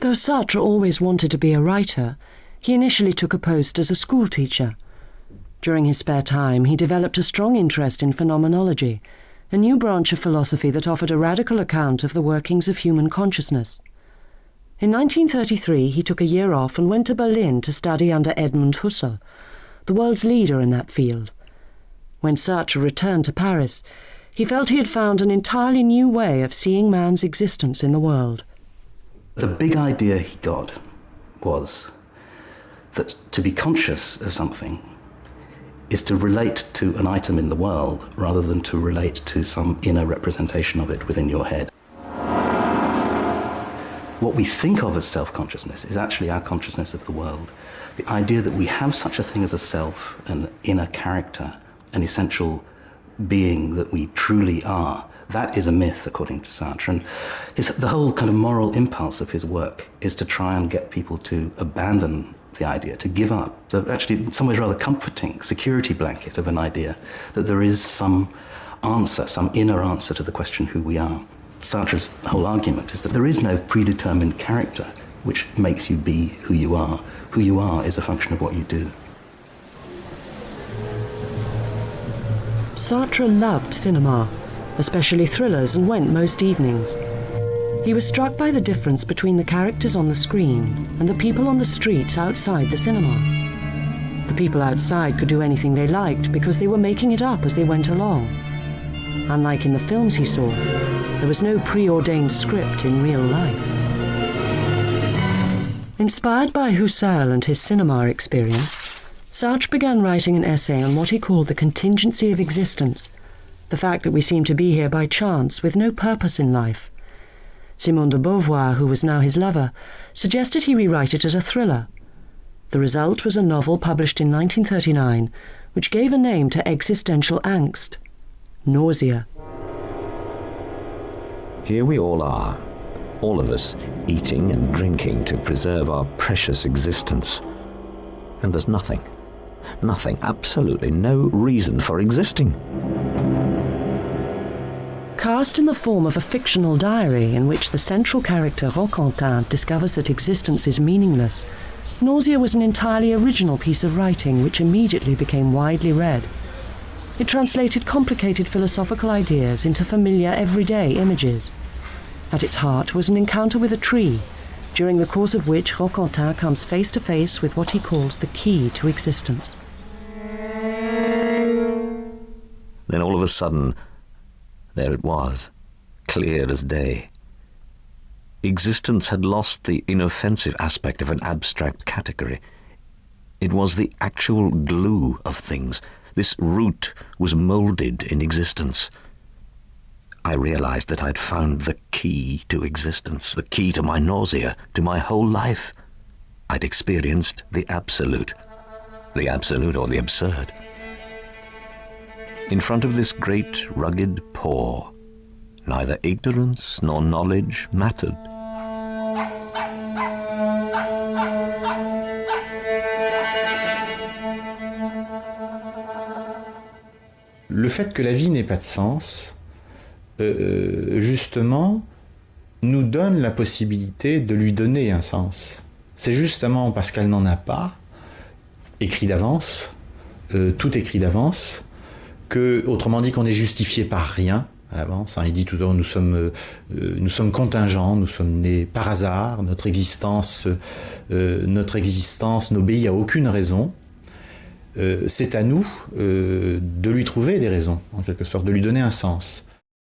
Though Sartre always wanted to be a writer, he initially took a post as a schoolteacher. During his spare time, he developed a strong interest in phenomenology, a new branch of philosophy that offered a radical account of the workings of human consciousness. In 1933, he took a year off and went to Berlin to study under Edmund Husserl, the world's leader in that field. When Sartre returned to Paris, he felt he had found an entirely new way of seeing man's existence in the world. The big idea he got was that to be conscious of something is to relate to an item in the world rather than to relate to some inner representation of it within your head. What we think of as self-consciousness is actually our consciousness of the world. The idea that we have such a thing as a self, an inner character, an essential being that we truly are, that is a myth, according to Sartre. And the whole kind of moral impulse of his work is to try and get people to abandon the idea, to give up, the actually in some ways rather comforting security blanket of an idea that there is some answer, some inner answer to the question who we are. Sartre's whole argument is that there is no predetermined character which makes you be who you are. Who you are is a function of what you do. Sartre loved cinema, especially thrillers, and went most evenings. He was struck by the difference between the characters on the screen and the people on the streets outside the cinema. The people outside could do anything they liked because they were making it up as they went along. Unlike in the films he saw, there was no preordained script in real life. Inspired by Husserl and his cinema experience, Sartre began writing an essay on what he called the contingency of existence, the fact that we seem to be here by chance with no purpose in life. Simone de Beauvoir, who was now his lover, suggested he rewrite it as a thriller. The result was a novel published in 1939, which gave a name to existential angst: nausea. Here we all are, all of us eating and drinking to preserve our precious existence. And there's nothing, absolutely no reason for existing. Cast in the form of a fictional diary in which the central character Roquentin discovers that existence is meaningless, Nausea was an entirely original piece of writing which immediately became widely read. It translated complicated philosophical ideas into familiar everyday images. At its heart was an encounter with a tree, during the course of which Roquentin comes face to face with what he calls the key to existence. Then all of a sudden, there it was, clear as day. Existence had lost the inoffensive aspect of an abstract category. It was the actual glue of things. This root was moulded in existence. I realized that I'd found the key to existence, the key to my nausea, to my whole life. I'd experienced the absolute or the absurd. In front of this great rugged paw, neither ignorance nor knowledge mattered. Le fait que la vie n'ait pas de sens, justement, nous donne la possibilité de lui donner un sens. C'est justement parce qu'elle n'en a pas, écrit d'avance, tout écrit d'avance, que, autrement dit, qu'on est justifié par rien à l'avance. Il dit toujours, nous sommes contingents, nous sommes nés par hasard, notre existence n'obéit à aucune raison. C'est à nous de lui trouver des raisons, en quelque sorte, de lui donner un sens.